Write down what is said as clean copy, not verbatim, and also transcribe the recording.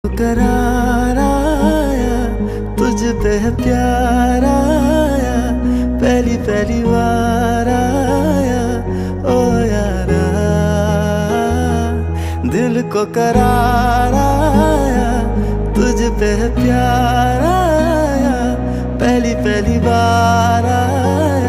करार आया, तुझ पे है प्यार आया, पहली पहली बार आया ओ यारा। दिल को करार आया, तुझ पे है प्यार आया, पहली पहली बार आया।